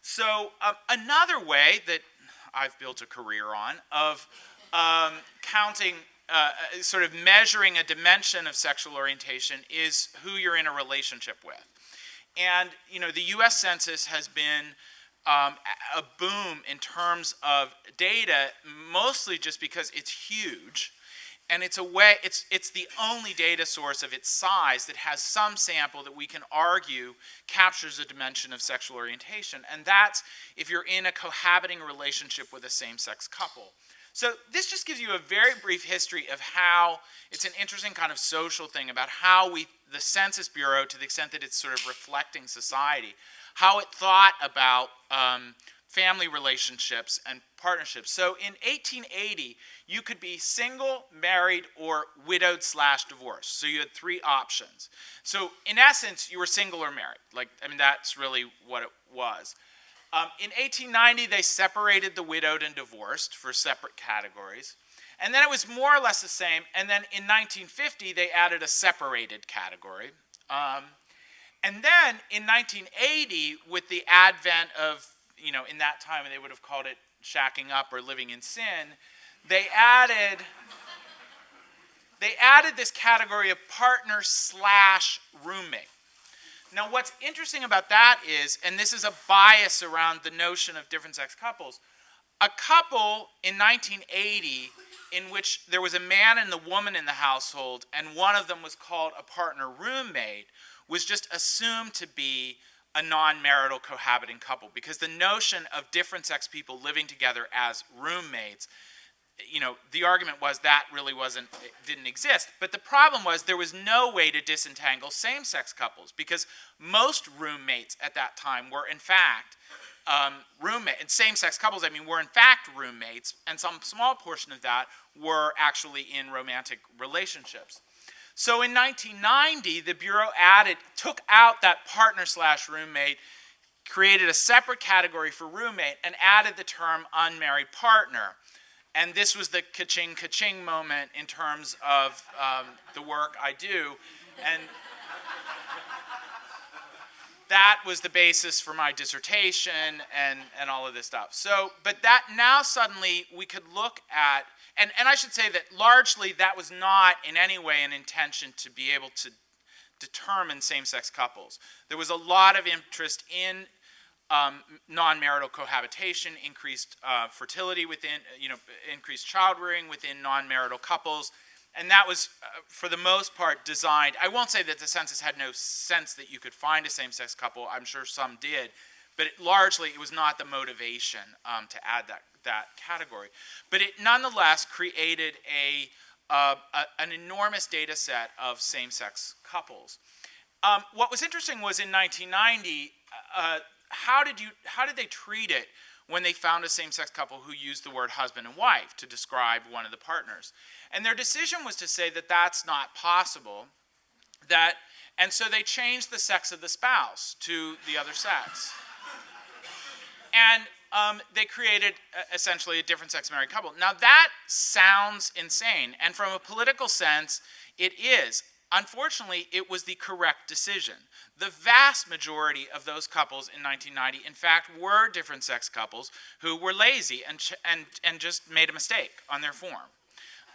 So another way that I've built a career on of counting, sort of measuring a dimension of sexual orientation is who you're in a relationship with. And the U.S. Census has been a boom in terms of data, mostly just because it's huge, and it's the only data source of its size that has some sample that we can argue captures a dimension of sexual orientation, and that's if you're in a cohabiting relationship with a same-sex couple. So this just gives you a very brief history of how it's an interesting kind of social thing about how the Census Bureau, to the extent that it's sort of reflecting society, how it thought about family relationships and partnerships. So in 1880, you could be single, married, or widowed/divorced. So you had three options. So in essence, you were single or married. That's really what it was. In 1890, they separated the widowed and divorced for separate categories. And then it was more or less the same. And then in 1950, they added a separated category. And then in 1980, with the advent of, in that time they would have called it shacking up or living in sin, they added this category of partner/roommate. Now what's interesting about that is, and this is a bias around the notion of different sex couples, a couple in 1980 in which there was a man and the woman in the household and one of them was called a partner roommate was just assumed to be a non-marital cohabiting couple, because the notion of different sex people living together as roommates, the argument was that really didn't exist. But the problem was there was no way to disentangle same-sex couples, because most roommates at that time were in fact roommates, and same-sex couples, were in fact roommates, and some small portion of that were actually in romantic relationships. So in 1990, the Bureau took out that partner/roommate, created a separate category for roommate, and added the term unmarried partner. And this was the ka-ching, ka-ching moment in terms of the work I do. And that was the basis for my dissertation and all of this stuff. So, but that now suddenly we could look at, and I should say that largely that was not in any way an intention to be able to determine same-sex couples. There was a lot of interest in non-marital cohabitation, increased fertility within, increased child-rearing within non-marital couples, and that was, for the most part, designed. I won't say that the census had no sense that you could find a same-sex couple. I'm sure some did, but largely it was not the motivation to add that category. But it nonetheless created an enormous data set of same-sex couples. What was interesting was in 1990, how did they treat it when they found a same-sex couple who used the word husband and wife to describe one of the partners? And their decision was to say that that's not possible, and so they changed the sex of the spouse to the other sex. And they created essentially a different sex married couple. Now that sounds insane, and from a political sense, it is. Unfortunately, it was the correct decision. The vast majority of those couples in 1990, in fact, were different sex couples who were lazy and just made a mistake on their form.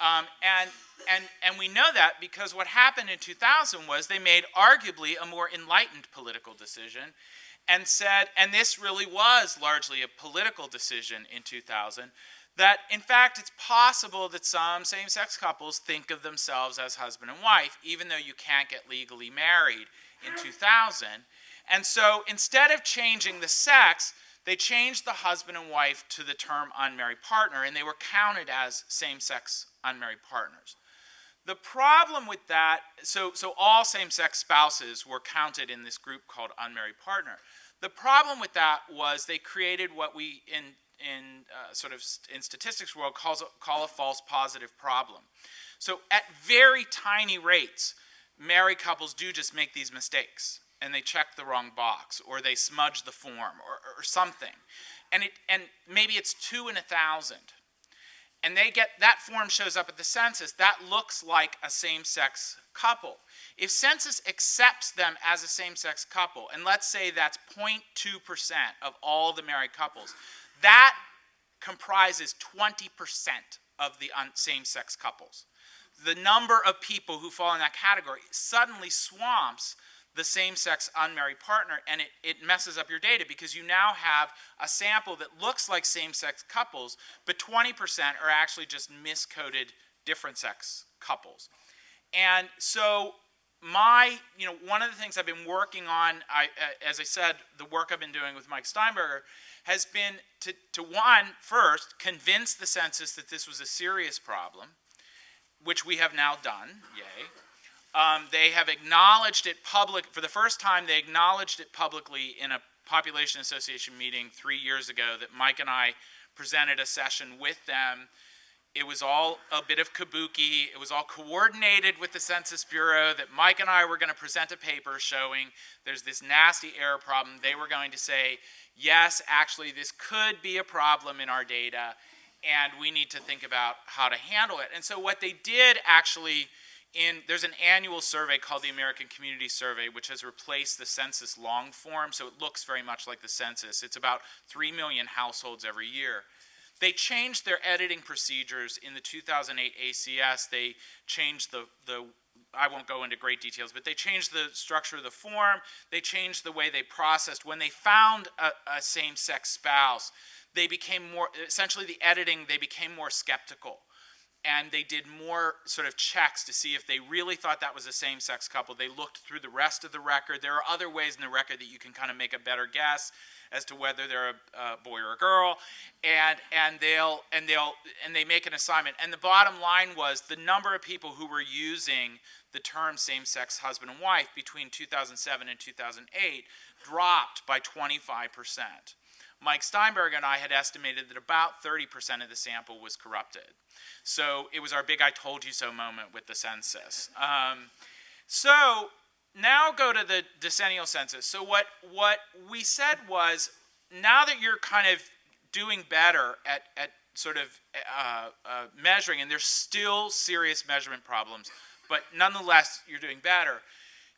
And we know that because what happened in 2000 was they made arguably a more enlightened political decision and said, and this really was largely a political decision in 2000, that in fact it's possible that some same-sex couples think of themselves as husband and wife, even though you can't get legally married in 2000. And so instead of changing the sex, they changed the husband and wife to the term unmarried partner, and they were counted as same-sex unmarried partners. The problem with that, so all same-sex spouses were counted in this group called unmarried partner. The problem with that was they created what we in statistics world call a false positive problem. So at very tiny rates, married couples do just make these mistakes, and they check the wrong box, or they smudge the form, or something, and maybe it's 2 in 1,000, and that form shows up at the census. That looks like a same-sex couple. if census accepts them as a same-sex couple, and let's say that's 0.2% of all the married couples, that comprises 20% of the same-sex couples. The number of people who fall in that category suddenly swamps the same-sex unmarried partner, and it messes up your data, because you now have a sample that looks like same-sex couples, but 20% are actually just miscoded different-sex couples. And so one of the things I've been working on, as I said, the work I've been doing with Mike Steinberger, has been to first, convince the census that this was a serious problem, which we have now done, yay. They have acknowledged it for the first time, they acknowledged it publicly in a Population Association meeting 3 years ago that Mike and I presented a session with them. It was all a bit of kabuki. It was all coordinated with the Census Bureau, that Mike and I were going to present a paper showing there's this nasty error problem. They were going to say, yes, actually, this could be a problem in our data, and we need to think about how to handle it. And so what they did actually, there's an annual survey called the American Community Survey, which has replaced the census long form, so it looks very much like the census. It's about 3 million households every year. They changed their editing procedures in the 2008 ACS. They changed I won't go into great details, but they changed the structure of the form. They changed the way they processed. When they found a same-sex spouse, they became more, essentially the editing, they became more skeptical. And they did more sort of checks to see if they really thought that was a same-sex couple. They looked through the rest of the record. There are other ways in the record that you can kind of make a better guess as to whether they're a boy or a girl, and they make an assignment. And the bottom line was the number of people who were using the term same-sex husband and wife between 2007 and 2008 dropped by 25%. Mike Steinberg and I had estimated that about 30% of the sample was corrupted. So it was our big I told you so moment with the census. So now go to the decennial census. So what we said was, now that you're kind of doing better at sort of measuring, and there's still serious measurement problems, but nonetheless you're doing better,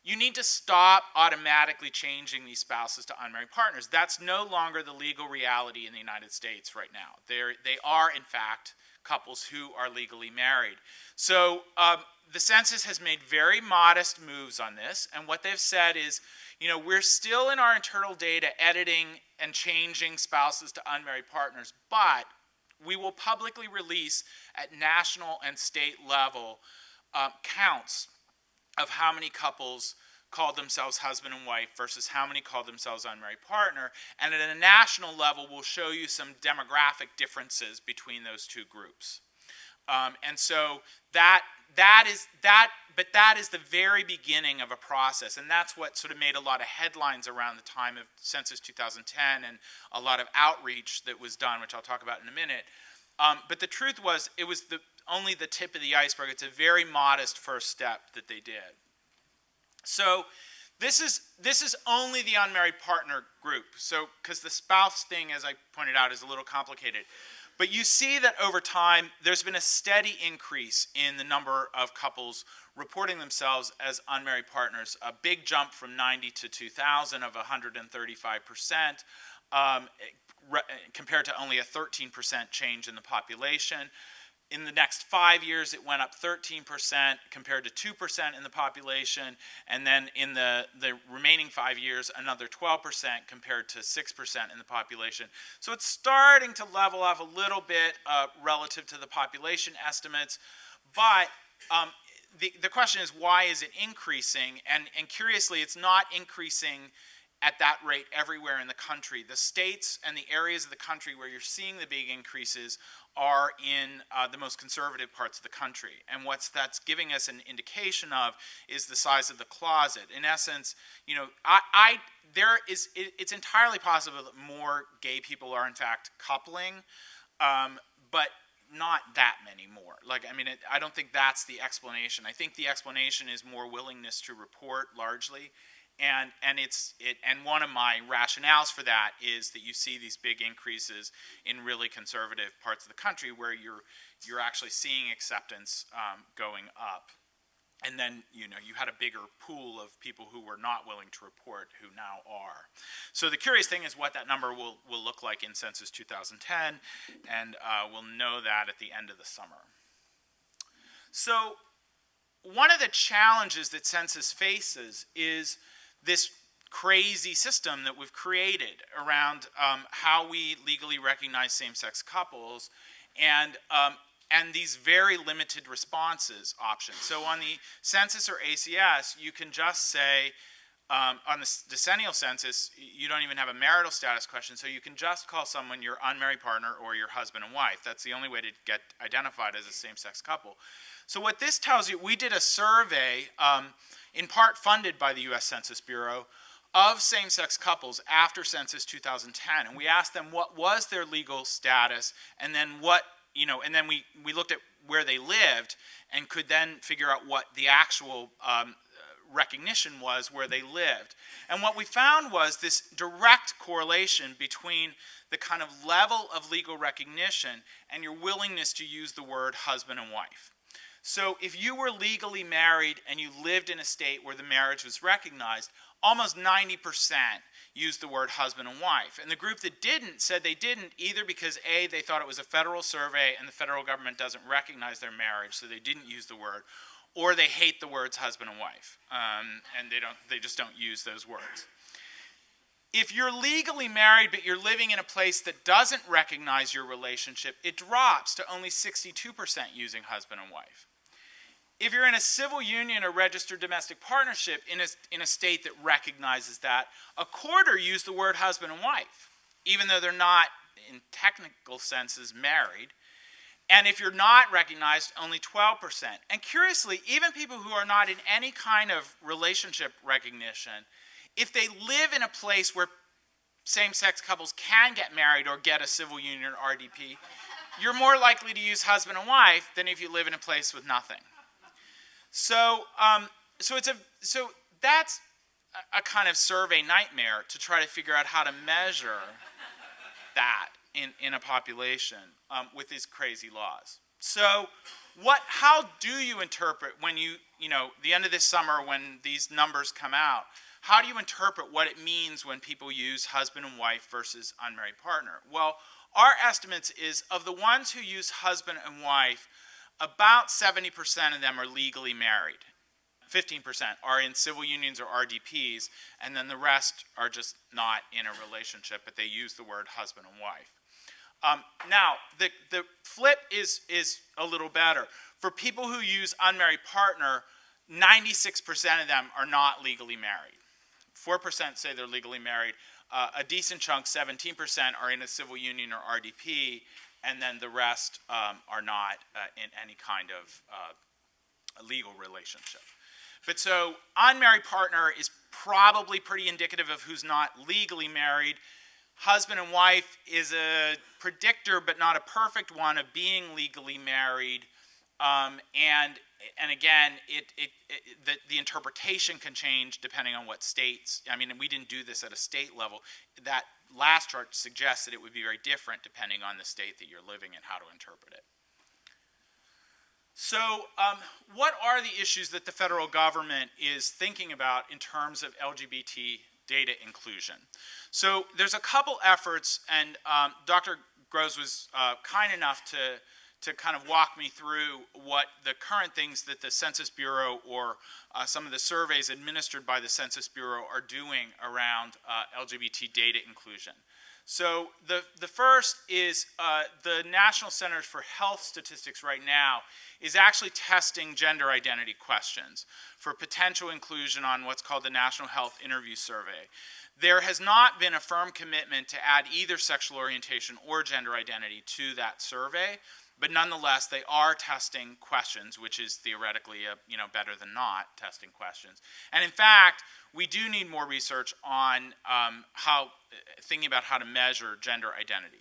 you need to stop automatically changing these spouses to unmarried partners. That's no longer the legal reality in the United States right now. They are, in fact, couples who are legally married. So the census has made very modest moves on this, and what they've said is, we're still in our internal data editing and changing spouses to unmarried partners, but we will publicly release at national and state level counts of how many couples called themselves husband and wife versus how many called themselves unmarried partner. And at a national level, we'll show you some demographic differences between those two groups. And so that is the very beginning of a process, and that's what sort of made a lot of headlines around the time of Census 2010 and a lot of outreach that was done, which I'll talk about in a minute. But the truth was, it was only the tip of the iceberg. It's a very modest first step that they did. So this is only the unmarried partner group. So because the spouse thing, as I pointed out, is a little complicated. But you see that over time, there's been a steady increase in the number of couples reporting themselves as unmarried partners, a big jump from 90 to 2000 of 135%, compared to only a 13% change in the population. In the next 5 years, it went up 13% compared to 2% in the population, and then in the remaining 5 years, another 12% compared to 6% in the population. So it's starting to level off a little bit relative to the population estimates, but the question is, why is it increasing? And curiously, it's not increasing at that rate everywhere in the country. The states and the areas of the country where you're seeing the big increases are in the most conservative parts of the country. And what that's giving us an indication of is the size of the closet. In essence, it's entirely possible that more gay people are in fact coupling, but not that many more. I don't think that's the explanation. I think the explanation is more willingness to report largely. And one of my rationales for that is that you see these big increases in really conservative parts of the country where you're actually seeing acceptance going up. And then, you had a bigger pool of people who were not willing to report who now are. So the curious thing is what that number will look like in Census 2010, and we'll know that at the end of the summer. So one of the challenges that Census faces is this crazy system that we've created around how we legally recognize same-sex couples, and these very limited responses options. So on the census or ACS, you can just say, on the decennial census, you don't even have a marital status question, so you can just call someone your unmarried partner or your husband and wife. That's the only way to get identified as a same-sex couple. So what this tells you, we did a survey, in part funded by the US Census Bureau, of same-sex couples after Census 2010, and we asked them what was their legal status, and then and then we looked at where they lived and could then figure out what the actual recognition was where they lived. And what we found was this direct correlation between the kind of level of legal recognition and your willingness to use the word husband and wife. So if you were legally married and you lived in a state where the marriage was recognized, almost 90% used the word husband and wife. And the group that didn't said they didn't either because A, they thought it was a federal survey and the federal government doesn't recognize their marriage, so they didn't use the word, or they hate the words husband and wife, and they just don't use those words. If you're legally married but you're living in a place that doesn't recognize your relationship, it drops to only 62% using husband and wife. If you're in a civil union or registered domestic partnership in a state that recognizes that, a quarter use the word husband and wife, even though they're not, in technical senses, married. And if you're not recognized, only 12%. And curiously, even people who are not in any kind of relationship recognition, if they live in a place where same-sex couples can get married or get a civil union or RDP, you're more likely to use husband and wife than if you live in a place with nothing. So that's a kind of survey nightmare to try to figure out how to measure that in a population with these crazy laws. So how do you interpret when the end of this summer when these numbers come out, how do you interpret what it means when people use husband and wife versus unmarried partner? Well, our estimates is of the ones who use husband and wife, about 70% of them are legally married. 15% are in civil unions or RDPs, and then the rest are just not in a relationship, but they use the word husband and wife. Now, the flip is a little better. For people who use unmarried partner, 96% of them are not legally married. 4% say they're legally married. A decent chunk, 17%, are in a civil union or RDP, and then the rest are not in any kind of legal relationship. But so unmarried partner is probably pretty indicative of who's not legally married. Husband and wife is a predictor, but not a perfect one, of being legally married. And again, the interpretation can change depending on what states. I mean, we didn't do this at a state level. That last chart suggests that it would be very different depending on the state that you're living in, how to interpret it. So what are the issues that the federal government is thinking about in terms of LGBT data inclusion? So there's a couple efforts, and Dr. Groves was kind enough to kind of walk me through what the current things that the Census Bureau or some of the surveys administered by the Census Bureau are doing around LGBT data inclusion. So the first is the National Centers for Health Statistics right now is actually testing gender identity questions for potential inclusion on what's called the National Health Interview Survey. There has not been a firm commitment to add either sexual orientation or gender identity to that survey, but nonetheless, they are testing questions, which is theoretically better than not testing questions. And in fact, we do need more research on thinking about how to measure gender identity.